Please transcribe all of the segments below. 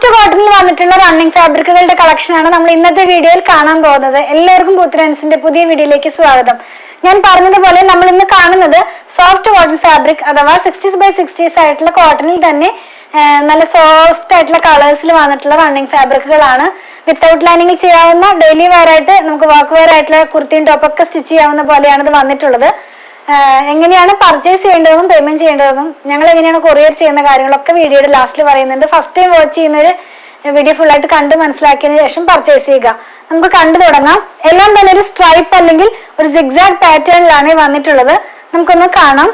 Soft കോട്ടണിൽ വന്നിട്ടുള്ള running ഫാബ്രിക്കുകളുടെ കളക്ഷനാണ് നമ്മൾ ഇന്നത്തെ വീഡിയോയിൽ കാണാൻ പോകുന്നത്. എല്ലാവർക്കും പുത്രൻസിന്റെ പുതിയ വീഡിയോയിലേക്ക് സ്വാഗതം. ഞാൻ പറഞ്ഞതുപോലെ നമ്മൾ ഇന്ന് കാണുന്നത് സോഫ്റ്റ് കോട്ടൺ ഫാബ്രിക് അഥവാ 60s ആയിട്ടുള്ള കോട്ടണിൽ തന്നെ നല്ല സോഫ്റ്റ് ആയിട്ടുള്ള കളേഴ്സിൽ വന്നിട്ടുള്ള റണ്ണിങ് ഫാബ്രിക്കുകളാണ്. വിത്തൗട്ട് ലൈനിങ്ങിൽ ചെയ്യാവുന്ന ഡെയിലി വെയർ ആയിട്ട് നമുക്ക് വർക്ക് വെയർ ആയിട്ടുള്ള കുർത്തിയും ടോപ്പൊക്കെ സ്റ്റിച്ച് ചെയ്യാവുന്ന പോലെയാണ് ഇത് വന്നിട്ടുള്ളത്. എങ്ങനെയാണ് പർച്ചേസ് ചെയ്യേണ്ടതെന്നും പേയ്മെന്റ് ചെയ്യേണ്ടതെന്നും ഞങ്ങൾ എങ്ങനെയാണ് കൊറിയർ ചെയ്യുന്ന കാര്യങ്ങളൊക്കെ വീഡിയോയുടെ ലാസ്റ്റിൽ പറയുന്നുണ്ട്. ഫസ്റ്റ് ടൈം വാച്ച് ചെയ്യുന്നവര് വീഡിയോ ഫുൾ ആയിട്ട് കണ്ട് മനസ്സിലാക്കിയതിനു ശേഷം പർച്ചേസ് ചെയ്യുക. നമുക്ക് കണ്ടു തുടങ്ങാം. എല്ലാം തന്നെ ഒരു സ്ട്രൈപ്പ് അല്ലെങ്കിൽ ഒരു സിഗ്സാഗ് പാറ്റേണിലാണ് വന്നിട്ടുള്ളത്. നമുക്കൊന്ന് കാണാം.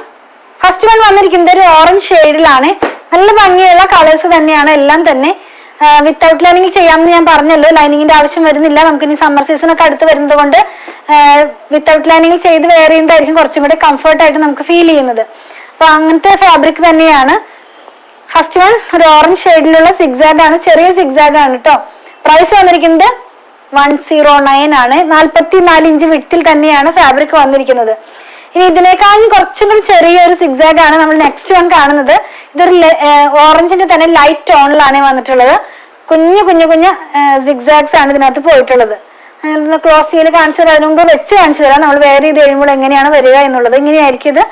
ഫസ്റ്റ് വൺ വന്നിരിക്കുന്നത് ഒരു ഓറഞ്ച് ഷെയ്ഡിലാണ്. നല്ല ഭംഗിയുള്ള കളേഴ്സ് തന്നെയാണ് എല്ലാം തന്നെ. വിത്തൗട്ട് ലൈനിങ് ചെയ്യാമെന്ന് ഞാൻ പറഞ്ഞല്ലോ, ലൈനിങ്ങിന്റെ ആവശ്യം വരുന്നില്ല. നമുക്കിനി സമ്മർ സീസൺ ഒക്കെ അടുത്ത് വരുന്നത് കൊണ്ട് വിത്തൗട്ട് ലൈനിങ് ചെയ്ത് വെയർ ചെയ്യുന്നതായിരിക്കും കുറച്ചും കൂടി കംഫർട്ടായിട്ട് നമുക്ക് ഫീൽ ചെയ്യുന്നത്. അപ്പൊ അങ്ങനത്തെ ഫാബ്രിക് തന്നെയാണ്. ഫസ്റ്റ് വൺ ഒരു ഓറഞ്ച് ഷെയ്ഡിലുള്ള സിഗ്സാഗ് ആണ്, ചെറിയ സിഗ്സാഗ് ആണ് കേട്ടോ. പ്രൈസ് വന്നിരിക്കുന്നത് 109 ആണ്. 44 ഇഞ്ച് വിഡ്ത്തിൽ തന്നെയാണ് ഫാബ്രിക് വന്നിരിക്കുന്നത്. ഇനി ഇതിനേക്കാളും കുറച്ചും കൂടി ചെറിയൊരു സിഗ്സാഗ് ആണ് നമ്മൾ നെക്സ്റ്റ് വൺ കാണുന്നത്. ഇതൊരു ഓറഞ്ചിന്റെ തന്നെ ലൈറ്റ് ടോണിലാണ് വന്നിട്ടുള്ളത്. കുഞ്ഞു കുഞ്ഞു കുഞ്ഞു സിഗ്സാഗ്സ് ആണ് ഇതിനകത്ത് പോയിട്ടുള്ളത്. ക്ലോസ് ചെയ്ത് കാണിച്ചു തരാം. അതിന് മുമ്പ് വെച്ച് കാണിച്ചു തരാം നമ്മൾ വെയർ ചെയ്ത് കഴിയുമ്പോൾ എങ്ങനെയാണ് വരിക എന്നുള്ളത്. ഇങ്ങനെയായിരിക്കും ഇത്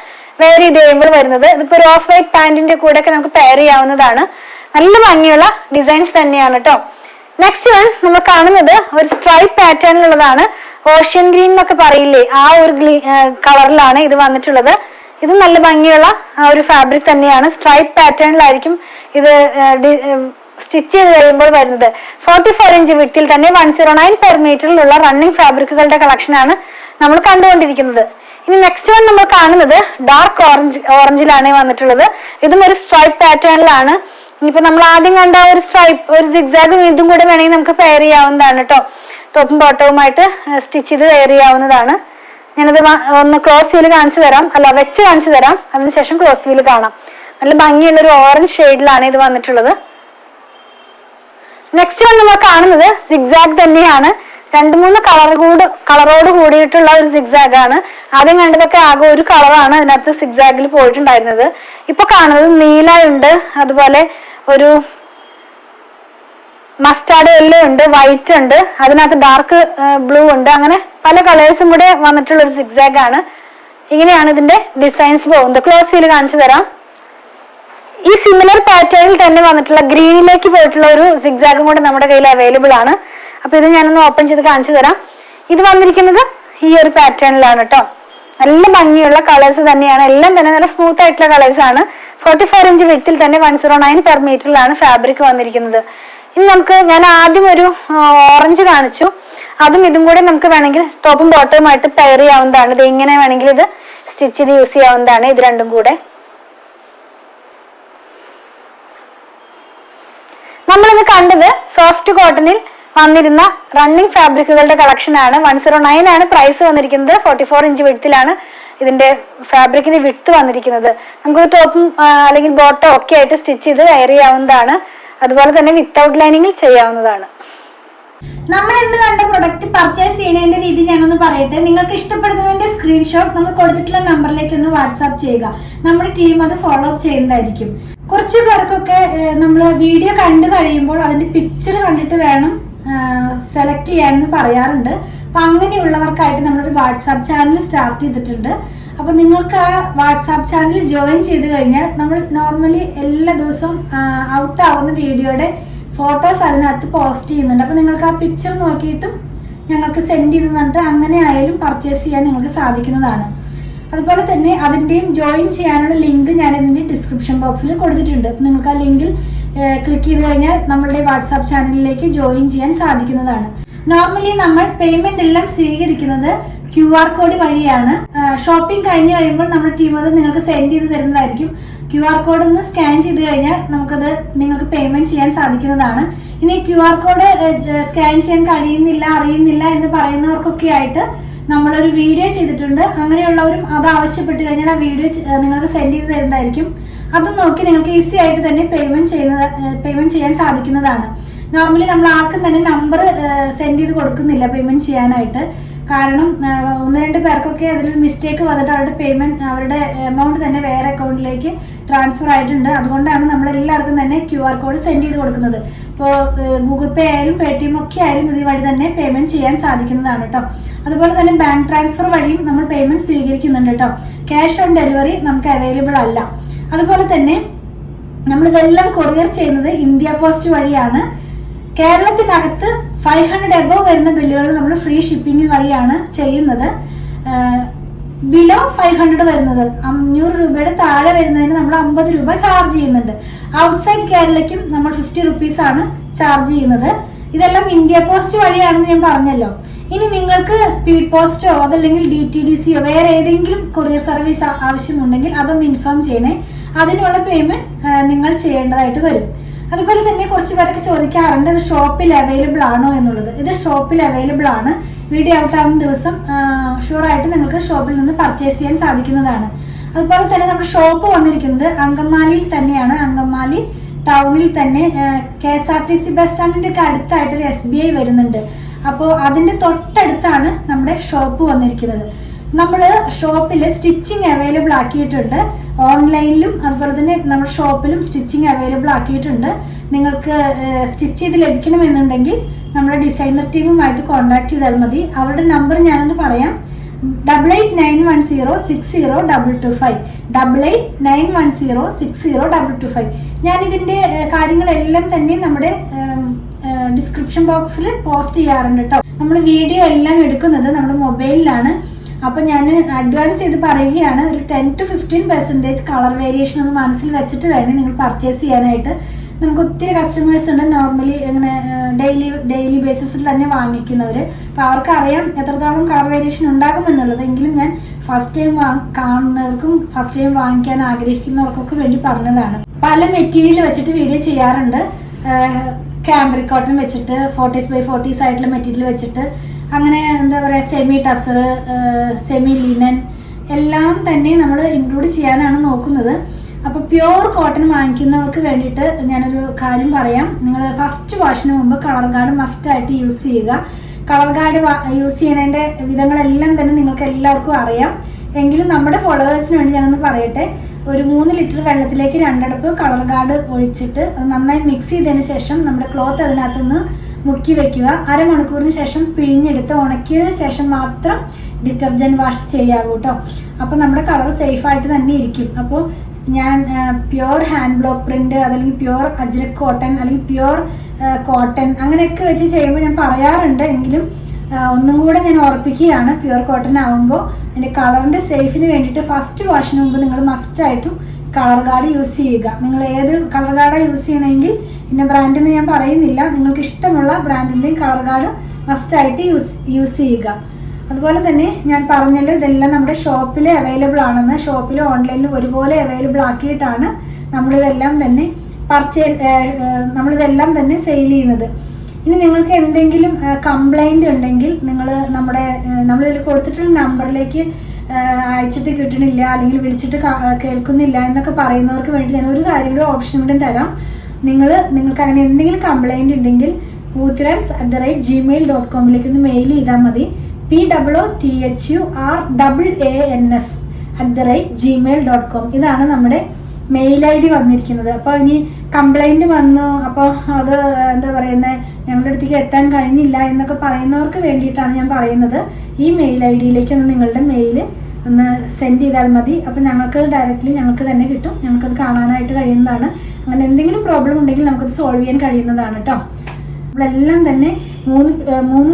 വെയർ ചെയ്ത് കഴിയുമ്പോൾ വരുന്നത്. ഇതിപ്പോ ഒരു ഓഫ് വൈറ്റ് പാന്റിന്റെ കൂടെ ഒക്കെ നമുക്ക് പെയർ ചെയ്യാവുന്നതാണ്. നല്ല ഭംഗിയുള്ള ഡിസൈൻസ് തന്നെയാണ് കേട്ടോ. നെക്സ്റ്റ് വൺ നമ്മൾ കാണുന്നത് ഒരു സ്ട്രൈപ്പ് പാറ്റേണിലുള്ളതാണ്. ഓഷ്യൻ ഗ്രീൻ എന്നൊക്കെ പറയില്ലേ, ആ ഒരു കളറിലാണ് ഇത് വന്നിട്ടുള്ളത്. ഇത് നല്ല ഭംഗിയുള്ള ഒരു ഫാബ്രിക് തന്നെയാണ്. സ്ട്രൈപ്പ് പാറ്റേണിലായിരിക്കും ഇത് സ്റ്റിച്ച് ചെയ്ത് കഴിയുമ്പോൾ വരുന്നത്. 44 ഇഞ്ച് വിഡ്ത്തിൽ തന്നെ 109 പെർ മീറ്ററിലുള്ള റണ്ണിങ് ഫാബ്രിക്കുകളുടെ കളക്ഷനാണ് നമ്മൾ കണ്ടുകൊണ്ടിരിക്കുന്നത്. ഇനി നെക്സ്റ്റ് വൺ നമ്മൾ കാണുന്നത് ഡാർക്ക് ഓറഞ്ചിലാണ് വന്നിട്ടുള്ളത്. ഇതും ഒരു സ്ട്രൈപ്പ് പാറ്റേണിലാണ്. ഇനിയിപ്പോ നമ്മൾ ആദ്യം കണ്ട ഒരു സ്ട്രൈപ്പ് ഒരു സിഗ്സാഗും ഇതും കൂടെ വേണമെങ്കിൽ നമുക്ക് പെയർ ചെയ്യാവുന്നതാണ് കേട്ടോ. ടോപ്പും ബോട്ടവുമായിട്ട് സ്റ്റിച്ച് ചെയ്ത് വെയർ ചെയ്യാവുന്നതാണ്. ഞാനത് ഒന്ന് ക്ലോസ് വ്യൂല് കാണിച്ചു തരാം, അല്ല വെച്ച് കാണിച്ചു തരാം, അതിനുശേഷം ക്ലോസ് വ്യൂല് കാണാം. നല്ല ഭംഗിയുള്ള ഒരു ഓറഞ്ച് ഷെയ്ഡിലാണ് ഇത് വന്നിട്ടുള്ളത്. നെക്സ്റ്റ് വൺ നമ്മൾ കാണുന്നത് സിഗ്സാഗ് തന്നെയാണ്. 2-3 കളറോട് കൂടിയിട്ടുള്ള ഒരു സിഗ്സാഗ് ആണ്. ആദ്യം കണ്ടതൊക്കെ ആകെ ഒരു കളറാണ് അതിനകത്ത് സിഗ്സാഗിൽ പോയിട്ടുണ്ടായിരുന്നത്. ഇപ്പൊ കാണുന്നത് നീല ഉണ്ട്, അതുപോലെ ഒരു മസ്റ്റാർഡ് യെല്ലോ ഉണ്ട്, വൈറ്റ് ഉണ്ട്, അതിനകത്ത് ഡാർക്ക് ബ്ലൂ ഉണ്ട്. അങ്ങനെ പല കളേഴ്സും കൂടെ വന്നിട്ടുള്ള ഒരു സിഗ്സാഗ് ആണ്. ഇങ്ങനെയാണ് ഇതിന്റെ ഡിസൈൻസ് പോകുന്നത്. ക്ലോസ് വ്യൂല് കാണിച്ചു തരാം. ഈ സിമിലർ പാറ്റേണിൽ തന്നെ വന്നിട്ടുള്ള ഗ്രീനിലേക്ക് പോയിട്ടുള്ള ഒരു സിഗ്സാഗും കൂടെ നമ്മുടെ കയ്യിൽ അവൈലബിൾ ആണ്. അപ്പൊ ഇത് ഞാനൊന്ന് ഓപ്പൺ ചെയ്ത് കാണിച്ചു തരാം. ഇത് വന്നിരിക്കുന്നത് ഈ ഒരു പാറ്റേണിലാണ് കേട്ടോ. നല്ല ഭംഗിയുള്ള കളേഴ്സ് തന്നെയാണ്. എല്ലാം തന്നെ നല്ല സ്മൂത്ത് ആയിട്ടുള്ള കളേഴ്സ് ആണ്. 44 ഇഞ്ച് വിഡ്ത്തിൽ തന്നെ 109 പെർ മീറ്ററിലാണ് ഫാബ്രിക് വന്നിരിക്കുന്നത്. ഇനി ഞാൻ ആദ്യം ഒരു ഓറഞ്ച് കാണിച്ചു. അതും ഇതും കൂടെ നമുക്ക് വേണമെങ്കിൽ ടോപ്പും ബോട്ടവുമായിട്ട് പെയർ ചെയ്യാവുന്നതാണ്. ഇത് ഇങ്ങനെ വേണമെങ്കിൽ ഇത് സ്റ്റിച്ച് ചെയ്ത് യൂസ് ചെയ്യാവുന്നതാണ്. ഇത് രണ്ടും കൂടെ നമ്മളിന്ന് കണ്ടത് സോഫ്റ്റ് കോട്ടണിൽ വന്നിരുന്ന റണ്ണിങ് ഫാബ്രിക്കുകളുടെ കളക്ഷൻ ആണ്. 109 ആണ് പ്രൈസ് വന്നിരിക്കുന്നത്. 44 ഇഞ്ച് വിഡ്ത്തിലാണ് ഇതിന്റെ ഫാബ്രിക്കിന്റെ വിഡ്ത്ത് വന്നിരിക്കുന്നത്. നമുക്ക് ടോപ്പും അല്ലെങ്കിൽ ബോട്ടോ ഒക്കെ ആയിട്ട് സ്റ്റിച്ച് ചെയ്ത് വെയർ ചെയ്യാവുന്നതാണ്. അതുപോലെ തന്നെ വിത്തൗട്ട് ലൈനിങ്ങിൽ ചെയ്യാവുന്നതാണ്. നമ്മൾ ഇന്ന് കണ്ട പ്രൊഡക്റ്റ് പർച്ചേസ് ചെയ്യുന്നതിന്റെ രീതി ഞാനൊന്ന് പറയട്ടെ. നിങ്ങൾക്ക് ഇഷ്ടപ്പെടുന്നതിന്റെ സ്ക്രീൻഷോട്ട് നമ്മൾ കൊടുത്തിട്ടുള്ള നമ്പറിലേക്ക് ഒന്ന് വാട്സാപ്പ് ചെയ്യുക. നമ്മുടെ ടീം അത് ഫോളോ അപ്പ് ചെയ്യുന്നതായിരിക്കും. കുറച്ച് പേർക്കൊക്കെ നമ്മൾ വീഡിയോ കണ്ടു കഴിയുമ്പോൾ അതിന്റെ പിക്ചർ കണ്ടിട്ട് വേണം സെലക്ട് ചെയ്യാനെന്ന് പറയാറുണ്ട്. അപ്പൊ അങ്ങനെയുള്ളവർക്കായിട്ട് നമ്മളൊരു വാട്സാപ്പ് ചാനൽ സ്റ്റാർട്ട് ചെയ്തിട്ടുണ്ട്. അപ്പൊ നിങ്ങൾക്ക് ആ വാട്സാപ്പ് ചാനൽ ജോയിൻ ചെയ്ത് കഴിഞ്ഞാൽ നമ്മൾ നോർമലി എല്ലാ ദിവസവും ഔട്ട് ആവുന്ന വീഡിയോയുടെ ഫോട്ടോസ് അതിനകത്ത് പോസ്റ്റ് ചെയ്യുന്നുണ്ട്. അപ്പൊ നിങ്ങൾക്ക് ആ പിക്ചർ നോക്കിയിട്ടും ഞങ്ങൾക്ക് സെൻഡ് ചെയ്ത് തന്നിട്ട് അങ്ങനെ ആയാലും പർച്ചേസ് ചെയ്യാൻ നിങ്ങൾക്ക് സാധിക്കുന്നതാണ്. അതുപോലെ തന്നെ അതിൻ്റെയും ജോയിൻ ചെയ്യാനുള്ള ലിങ്ക് ഞാൻ ഇതിൻ്റെ ഡിസ്ക്രിപ്ഷൻ ബോക്സിൽ കൊടുത്തിട്ടുണ്ട്. അപ്പം നിങ്ങൾക്ക് ആ ലിങ്കിൽ ക്ലിക്ക് ചെയ്ത് കഴിഞ്ഞാൽ നമ്മളുടെ വാട്സാപ്പ് ചാനലിലേക്ക് ജോയിൻ ചെയ്യാൻ സാധിക്കുന്നതാണ്. നോർമലി നമ്മൾ പേയ്മെന്റ് എല്ലാം സ്വീകരിക്കുന്നത് QR കോഡ് വഴിയാണ്. ഷോപ്പിംഗ് കഴിഞ്ഞ് കഴിയുമ്പോൾ നമ്മുടെ ടീം അത് നിങ്ങൾക്ക് സെൻഡ് ചെയ്ത് തരുന്നതായിരിക്കും. QR കോഡ് ഒന്ന് സ്കാൻ ചെയ്ത് കഴിഞ്ഞാൽ നമുക്കത് നിങ്ങൾക്ക് പേയ്മെന്റ് ചെയ്യാൻ സാധിക്കുന്നതാണ്. ഇനി QR കോഡ് സ്കാൻ ചെയ്യാൻ കഴിയുന്നില്ല, അറിയുന്നില്ല എന്ന് പറയുന്നവർക്കൊക്കെ ആയിട്ട് നമ്മളൊരു വീഡിയോ ചെയ്തിട്ടുണ്ട്. അങ്ങനെയുള്ളവരും അത് ആവശ്യപ്പെട്ട് കഴിഞ്ഞാൽ ആ വീഡിയോ നിങ്ങൾക്ക് സെൻഡ് ചെയ്ത് തരുന്നതായിരിക്കും. അത് നോക്കി നിങ്ങൾക്ക് ഈസി ആയിട്ട് തന്നെ പേയ്മെന്റ് ചെയ്യാൻ സാധിക്കുന്നതാണ്. നോർമലി നമ്മൾ ആർക്കും തന്നെ നമ്പർ സെൻഡ് ചെയ്ത് കൊടുക്കുന്നില്ല പേയ്മെന്റ് ചെയ്യാനായിട്ട്. കാരണം 1-2 പേർക്കൊക്കെ അതിലൊരു മിസ്റ്റേക്ക് വന്നിട്ട് അവരുടെ എമൗണ്ട് തന്നെ വേറെ അക്കൗണ്ടിലേക്ക് ട്രാൻസ്ഫർ ആയിട്ടുണ്ട്. അതുകൊണ്ടാണ് നമ്മൾ എല്ലാവർക്കും തന്നെ QR കോഡ് സെൻഡ് ചെയ്ത് കൊടുക്കുന്നത്. ഇപ്പോൾ ഗൂഗിൾ പേ ആയാലും Paytm ഒക്കെ ആയാലും ഇത് വഴി തന്നെ പേയ്മെന്റ് ചെയ്യാൻ സാധിക്കുന്നതാണ് കേട്ടോ. അതുപോലെ തന്നെ ബാങ്ക് ട്രാൻസ്ഫർ വഴിയും നമ്മൾ പേയ്മെന്റ് സ്വീകരിക്കുന്നുണ്ട് കേട്ടോ. ക്യാഷ് ഓൺ ഡെലിവറി നമുക്ക് അവൈലബിൾ അല്ല. അതുപോലെ തന്നെ നമ്മളിതെല്ലാം കൊറിയർ ചെയ്യുന്നത് ഇന്ത്യ പോസ്റ്റ് വഴിയാണ്. കേരളത്തിനകത്ത് 500 എബോവ് വരുന്ന ബില്ലുകൾ നമ്മൾ ഫ്രീ ഷിപ്പിംഗ് വഴിയാണ് ചെയ്യുന്നത്. ബിലോ 500 വരുന്നത് 500 രൂപയുടെ താഴെ വരുന്നതിന് നമ്മൾ 50 രൂപ ചാർജ് ചെയ്യുന്നുണ്ട്. ഔട്ട്സൈഡ് കേരളയ്ക്കും നമ്മൾ 50 റുപ്പീസ് ആണ് ചാർജ് ചെയ്യുന്നത്. ഇതെല്ലാം ഇന്ത്യ പോസ്റ്റ് വഴിയാണെന്ന് ഞാൻ പറഞ്ഞല്ലോ. ഇനി നിങ്ങൾക്ക് സ്പീഡ് പോസ്റ്റോ അതല്ലെങ്കിൽ DTDCയോ വേറെ ഏതെങ്കിലും കൊറിയർ സർവീസ് ആവശ്യമുണ്ടെങ്കിൽ അതൊന്ന് ഇൻഫോം ചെയ്യണേ. അതിനുള്ള പേയ്മെന്റ് നിങ്ങൾ ചെയ്യേണ്ടതായിട്ട് വരും. അതുപോലെ തന്നെ കുറച്ച് പേരൊക്കെ ചോദിക്കാറുണ്ട് ഇത് ഷോപ്പിൽ അവൈലബിൾ ആണോ എന്നുള്ളത്. ഇത് ഷോപ്പിൽ അവൈലബിൾ ആണ്. വീഡിയോ ഔട്ട് ആവുന്ന ദിവസം ഷുവറായിട്ട് നിങ്ങൾക്ക് ഷോപ്പിൽ നിന്ന് പർച്ചേസ് ചെയ്യാൻ സാധിക്കുന്നതാണ്. അതുപോലെ തന്നെ നമ്മുടെ ഷോപ്പ് വന്നിരിക്കുന്നത് അങ്കമാലിയിൽ തന്നെയാണ്. അങ്കമാലി ടൗണിൽ തന്നെ KSRTC ബസ് സ്റ്റാൻഡിന്റെ ഒക്കെ അടുത്തായിട്ടൊരു SBI വരുന്നുണ്ട്. അപ്പോൾ അതിന്റെ തൊട്ടടുത്താണ് നമ്മുടെ ഷോപ്പ് വന്നിരിക്കുന്നത്. നമ്മൾ ഷോപ്പിൽ സ്റ്റിച്ചിങ് അവൈലബിൾ ആക്കിയിട്ടുണ്ട്. ഓൺലൈനിലും അതുപോലെ തന്നെ നമ്മുടെ ഷോപ്പിലും സ്റ്റിച്ചിങ് അവൈലബിൾ ആക്കിയിട്ടുണ്ട്. നിങ്ങൾക്ക് സ്റ്റിച്ച് ചെയ്ത് ലഭിക്കണമെന്നുണ്ടെങ്കിൽ നമ്മുടെ ഡിസൈനർ ടീമുമായിട്ട് കോൺടാക്ട് ചെയ്താൽ മതി. അവരുടെ നമ്പർ ഞാനൊന്ന് പറയാം. 8891060225 8891060225. ഞാനിതിൻ്റെ കാര്യങ്ങളെല്ലാം തന്നെ നമ്മുടെ ഡിസ്ക്രിപ്ഷൻ ബോക്സിൽ പോസ്റ്റ് ചെയ്യാറുണ്ട് കേട്ടോ. നമ്മൾ വീഡിയോ എല്ലാം എടുക്കുന്നത് നമ്മുടെ മൊബൈലിലാണ്. അപ്പം ഞാൻ അഡ്വാൻസ് ചെയ്ത് പറയുകയാണ്, ഒരു 10 to 15% കളർ വേരിയേഷൻ ഒന്ന് മനസ്സിൽ വെച്ചിട്ട് വേണം നിങ്ങൾ പർച്ചേസ് ചെയ്യാനായിട്ട്. നമുക്ക് ഒത്തിരി കസ്റ്റമേഴ്സ് ഉണ്ട് നോർമലി ഇങ്ങനെ ഡെയിലി ബേസിസിൽ തന്നെ വാങ്ങിക്കുന്നവർ. അപ്പോൾ അവർക്കറിയാം എത്രത്തോളം കളർ വേരിയേഷൻ ഉണ്ടാകുമെന്നുള്ളത്. എങ്കിലും ഞാൻ ഫസ്റ്റ് ടൈം കാണുന്നവർക്കും ഫസ്റ്റ് ടൈം വാങ്ങിക്കാൻ ആഗ്രഹിക്കുന്നവർക്കൊക്കെ വേണ്ടി പറഞ്ഞതാണ്. പല മെറ്റീരിയൽ വെച്ചിട്ട് വീഡിയോ ചെയ്യാറുണ്ട്. ക്യാമ്പ്രിക് കോട്ടൺ വെച്ചിട്ട് 40s by 40s ആയിട്ടുള്ള മെറ്റീരിയൽ വെച്ചിട്ട് അങ്ങനെ എന്താ പറയുക സെമി ടസർ, സെമി ലിനൻ എല്ലാം തന്നെ നമ്മൾ ഇൻക്ലൂഡ് ചെയ്യാനാണ് നോക്കുന്നത്. അപ്പോൾ പ്യുവർ കോട്ടൺ വാങ്ങിക്കുന്നവർക്ക് വേണ്ടിയിട്ട് ഞാനൊരു കാര്യം പറയാം. നിങ്ങൾ ഫസ്റ്റ് വാഷിന് മുമ്പ് കളർ ഗാർഡ് മസ്റ്റായിട്ട് യൂസ് ചെയ്യുക. കളർ ഗാർഡ് യൂസ് ചെയ്യുന്നതിൻ്റെ വിധങ്ങളെല്ലാം തന്നെ നിങ്ങൾക്ക് എല്ലാവർക്കും അറിയാം. എങ്കിലും നമ്മുടെ ഫോളോവേഴ്സിന് വേണ്ടി ഞാനൊന്ന് പറയട്ടെ. ഒരു 3 ലിറ്റർ വെള്ളത്തിലേക്ക് 2 അടപ്പ് കളർ ഗാർഡ് ഒഴിച്ചിട്ട് നന്നായി മിക്സ് ചെയ്തതിന് ശേഷം നമ്മുടെ ക്ലോത്ത് അതിനകത്തുനിന്ന് മുക്കി വെക്കുക. അരമണിക്കൂറിന് ശേഷം പിഴിഞ്ഞെടുത്ത് ഉണക്കിയതിന് ശേഷം മാത്രം ഡിറ്റർജൻറ്റ് വാഷ് ചെയ്യാവൂ കേട്ടോ. അപ്പോൾ നമ്മുടെ കളർ സേഫായിട്ട് തന്നെ ഇരിക്കും. അപ്പോൾ ഞാൻ പ്യുവർ ഹാൻഡ് ബ്ലോക്ക് പ്രിന്റ് അതല്ലെങ്കിൽ പ്യുവർ അജ്രക് കോട്ടൺ അല്ലെങ്കിൽ പ്യുവർ കോട്ടൺ അങ്ങനെയൊക്കെ വെച്ച് ചെയ്യുമ്പോൾ ഞാൻ പറയാറുണ്ട്. എങ്കിലും ഒന്നും കൂടെ ഞാൻ ഓർപ്പിക്കുകയാണ്, പ്യുവർ കോട്ടൺ ആകുമ്പോൾ അതിൻ്റെ കളറിൻ്റെ സേഫിന് വേണ്ടിയിട്ട് ഫസ്റ്റ് വാഷിന് മുമ്പ് നിങ്ങൾ മസ്റ്റായിട്ടും കളർ ഗാർഡ് യൂസ് ചെയ്യുക. നിങ്ങൾ ഏത് കളർ ഗാർഡാണ് യൂസ് ചെയ്യണമെങ്കിൽ ഇന്ന ബ്രാൻഡെന്ന് ഞാൻ പറയുന്നില്ല, നിങ്ങൾക്ക് ഇഷ്ടമുള്ള ബ്രാൻഡിൻ്റെയും കളർ ഗാർഡ് മസ്റ്റായിട്ട് യൂസ് ചെയ്യുക. അതുപോലെ തന്നെ ഞാൻ പറഞ്ഞല്ലോ ഇതെല്ലാം നമ്മുടെ ഷോപ്പിൽ അവൈലബിൾ ആണെന്ന്. ഷോപ്പിലും ഓൺലൈനിലും ഒരുപോലെ അവൈലബിൾ ആക്കിയിട്ടാണ് നമ്മളിതെല്ലാം തന്നെ സെയിൽ ചെയ്യുന്നത്. ഇനി നിങ്ങൾക്ക് എന്തെങ്കിലും കംപ്ലൈൻറ്റ് ഉണ്ടെങ്കിൽ നമ്മളിതിൽ കൊടുത്തിട്ടുള്ള നമ്പറിലേക്ക് അയച്ചിട്ട് കിട്ടണില്ല അല്ലെങ്കിൽ വിളിച്ചിട്ട് കേൾക്കുന്നില്ല എന്നൊക്കെ പറയുന്നവർക്ക് വേണ്ടി ഞാൻ ഒരു കാര്യം കൂടെ ഓപ്ഷൻ കൂടെ തരാം. നിങ്ങൾക്ക് അങ്ങനെ എന്തെങ്കിലും കംപ്ലൈൻറ്റ് ഉണ്ടെങ്കിൽ poothirans@gmail.com ഒന്ന് മെയിൽ ചെയ്താൽ മതി. POOTHURANS@gmail.com ഇതാണ് നമ്മുടെ മെയിൽ ID വന്നിരിക്കുന്നത്. അപ്പോൾ ഇനി കംപ്ലൈൻറ്റ് വന്നു, അപ്പോൾ അത് എന്താ പറയുന്നത് ഞങ്ങളുടെ അടുത്തേക്ക് എത്താൻ കഴിഞ്ഞില്ല എന്നൊക്കെ പറയുന്നവർക്ക് വേണ്ടിയിട്ടാണ് ഞാൻ പറയുന്നത്. ഈ മെയിൽ ID-യിലേക്ക് ഒന്ന് നിങ്ങളുടെ മെയിൽ ഒന്ന് സെൻഡ് ചെയ്താൽ മതി. അപ്പോൾ ഞങ്ങൾക്ക് തന്നെ കിട്ടും, ഞങ്ങൾക്കത് കാണാനായിട്ട് കഴിയുന്നതാണ്. അങ്ങനെ എന്തെങ്കിലും പ്രോബ്ലം ഉണ്ടെങ്കിൽ നമുക്കത് സോൾവ് ചെയ്യാൻ കഴിയുന്നതാണ് കേട്ടോ. നമ്മളെല്ലാം തന്നെ മൂന്ന്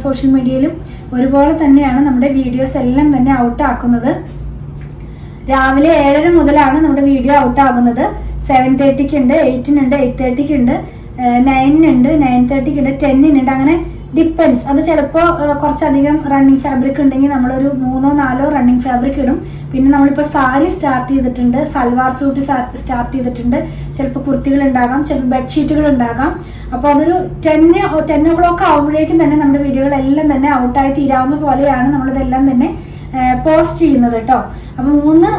സോഷ്യൽ മീഡിയയിലും ഒരുപോലെ തന്നെയാണ് നമ്മുടെ വീഡിയോസ് എല്ലാം തന്നെ ഔട്ട് ആക്കുന്നത്. രാവിലെ 7:30 മുതലാണ് നമ്മുടെ വീഡിയോ ഔട്ട് ആകുന്നത്. 7:30 ഉണ്ട്, 8-നുണ്ട്, 8:30 ഉണ്ട്, 9-നുണ്ട്, 9:30 ഉണ്ട്, 10-നുണ്ട്. അങ്ങനെ ഡിപ്പെൻസ്. അത് ചിലപ്പോൾ കുറച്ചധികം റണ്ണിങ് ഫാബ്രിക് ഉണ്ടെങ്കിൽ നമ്മളൊരു 3-4 റണ്ണിങ് ഫാബ്രിക് ഇടും. പിന്നെ നമ്മളിപ്പോൾ സാരി സ്റ്റാർട്ട് ചെയ്തിട്ടുണ്ട്, സൽവാർ സൂട്ട് സ്റ്റാർട്ട് ചെയ്തിട്ടുണ്ട്, ചിലപ്പോൾ കുർത്തികൾ ഉണ്ടാകാം, ചിലപ്പോൾ ബെഡ്ഷീറ്റുകൾ ഉണ്ടാകാം. അപ്പോൾ അതൊരു 10 o'clock ആകുമ്പോഴേക്കും തന്നെ നമ്മുടെ വീഡിയോകളെല്ലാം തന്നെ ഔട്ടായി തീരാവുന്ന പോലെയാണ് നമ്മളിതെല്ലാം തന്നെ പോസ്റ്റ് ചെയ്യുന്നത് കേട്ടോ. അപ്പോൾ 3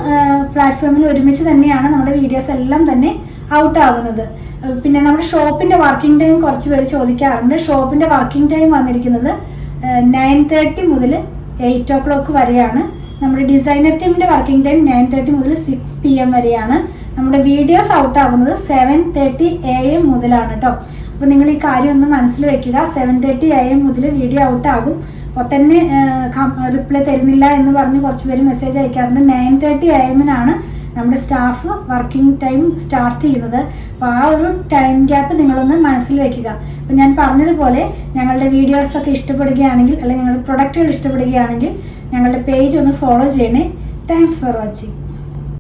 പ്ലാറ്റ്ഫോമിൽ ഒരുമിച്ച് തന്നെയാണ് നമ്മുടെ വീഡിയോസ് എല്ലാം തന്നെ ഔട്ട് ആകുന്നത്. പിന്നെ നമ്മുടെ ഷോപ്പിൻ്റെ വർക്കിംഗ് ടൈം കുറച്ച് പേര് ചോദിക്കാറുണ്ട്. ഷോപ്പിൻ്റെ വർക്കിംഗ് ടൈം വന്നിരിക്കുന്നത് 9:30 മുതൽ 8 o'clock വരെയാണ്. നമ്മുടെ ഡിസൈനർ ടീമിന്റെ വർക്കിംഗ് ടൈം 9:30 മുതൽ 6 PM വരെയാണ്. നമ്മുടെ വീഡിയോസ് ഔട്ട് ആകുന്നത് 7:30 AM മുതലാണ് കേട്ടോ. അപ്പോൾ നിങ്ങൾ ഈ കാര്യം ഒന്ന് മനസ്സിൽ വെക്കുക. 7:30 AM മുതൽ വീഡിയോ ഔട്ട് ആകും. അപ്പോൾ തന്നെ റിപ്ലൈ തരുന്നില്ല എന്ന് പറഞ്ഞ് കുറച്ച് പേര് മെസ്സേജ് അയക്കാറുണ്ട്. 9:30 AM നമ്മുടെ സ്റ്റാഫ് വർക്കിംഗ് ടൈം സ്റ്റാർട്ട് ചെയ്യുന്നത്. അപ്പോൾ ആ ഒരു ടൈം ഗ്യാപ്പ് നിങ്ങളൊന്ന് മനസ്സിൽ വെക്കുക. അപ്പോൾ ഞാൻ പറഞ്ഞതുപോലെ ഞങ്ങളുടെ വീഡിയോസൊക്കെ ഇഷ്ടപ്പെടുകയാണെങ്കിൽ അല്ലെങ്കിൽ ഞങ്ങളുടെ പ്രൊഡക്റ്റുകൾ ഇഷ്ടപ്പെടുകയാണെങ്കിൽ ഞങ്ങളുടെ പേജ് ഒന്ന് ഫോളോ ചെയ്യണേ. Thanks for watching.